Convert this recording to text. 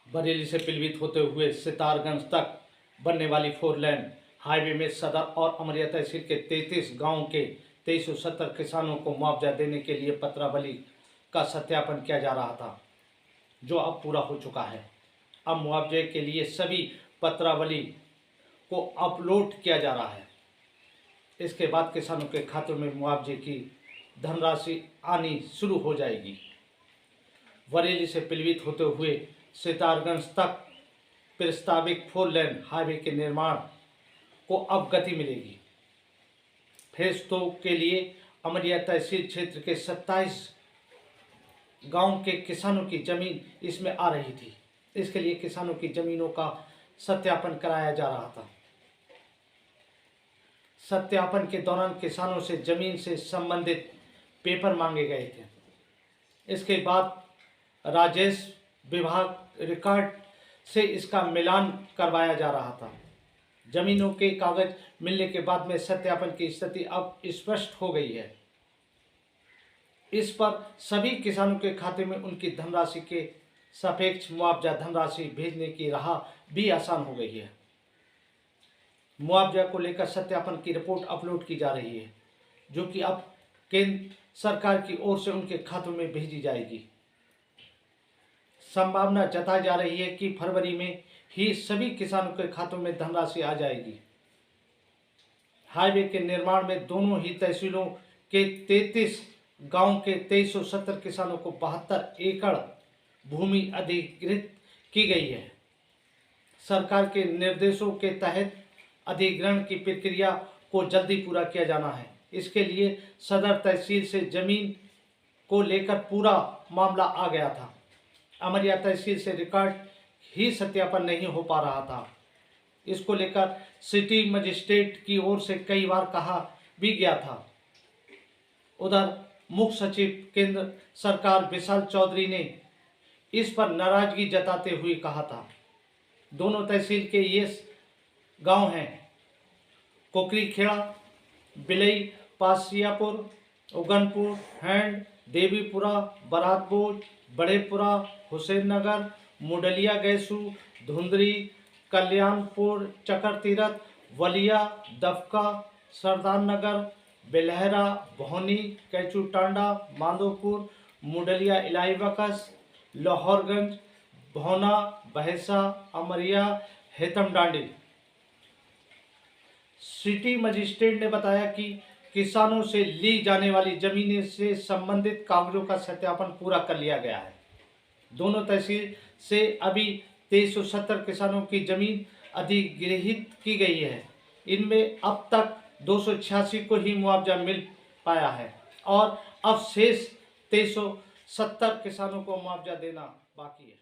बरेली से पीलीभीत होते हुए सितारगंज तक बनने वाली 4 लेन हाईवे में सदर और अमरिया तहसील के 33 गांव के 2370 किसानों को मुआवजा देने के लिए पत्रावली का सत्यापन किया जा रहा था, जो अब पूरा हो चुका है। अब मुआवजे के लिए सभी पत्रावली को अपलोड किया जा रहा है। इसके बाद किसानों के खातों में मुआवजे की धनराशि आनी शुरू हो जाएगी। बरेली से पीलीभीत होते हुए सितारगंज तक प्रस्तावित 4 लेन हाईवे के निर्माण को अब गति मिलेगी। फेज 2 के लिए अमरिया तहसील क्षेत्र के 27 गांव के किसानों की जमीन इसमें आ रही थी। इसके लिए किसानों की जमीनों का सत्यापन कराया जा रहा था। सत्यापन के दौरान किसानों से जमीन से संबंधित पेपर मांगे गए थे। इसके बाद राजेश विभाग रिकॉर्ड से इसका मिलान करवाया जा रहा था। जमीनों के कागज मिलने के बाद में सत्यापन की स्थिति अब स्पष्ट हो गई है। इस पर सभी किसानों के खाते में उनकी धनराशि के सापेक्ष मुआवजा धनराशि भेजने की राह भी आसान हो गई है। मुआवजा को लेकर सत्यापन की रिपोर्ट अपलोड की जा रही है, जो कि अब केंद्र सरकार की ओर से उनके खातों में भेजी जाएगी। संभावना जताई जा रही है कि फरवरी में ही सभी किसानों के खातों में धनराशि आ जाएगी। हाईवे के निर्माण में दोनों ही तहसीलों के 33 गांव के 2370 किसानों को 72 एकड़ भूमि अधिग्रहित की गई है। सरकार के निर्देशों के तहत अधिग्रहण की प्रक्रिया को जल्दी पूरा किया जाना है। इसके लिए सदर तहसील से जमीन को लेकर पूरा मामला आ गया था। अमरिया तहसील से रिकॉर्ड ही सत्यापन नहीं हो पा रहा था। इसको लेकर सिटी मजिस्ट्रेट की ओर से कई बार कहा भी गया था। उधर मुख्य सचिव केंद्र सरकार विशाल चौधरी ने इस पर नाराजगी जताते हुए कहा था, दोनों तहसील के ये गांव हैं कोकरी खेड़ा, बिलई, पासियापुर, उगनपुर, हैंड, देवीपुरा, बरातपुर, बड़ेपुरा, हुसैन नगर, मुडलिया गैसू, धुंदरी, कल्याणपुर, चकर तीरथ, वलिया, दफका, सरदार नगर, बेलहरा, भौनी, कैचू टांडा, माधोपुर, मुडलिया, इलाही बकस, लाहौरगंज, भौना, बहसा, अमरिया, हेतम डांडी। सिटी मजिस्ट्रेट ने बताया कि किसानों से ली जाने वाली जमीनें से संबंधित कागजों का सत्यापन पूरा कर लिया गया है। दोनों तहसील से अभी 2370 किसानों की जमीन अधिग्रहित की गई है। इनमें अब तक 286 को ही मुआवजा मिल पाया है और अब शेष 2370 किसानों को मुआवजा देना बाकी है।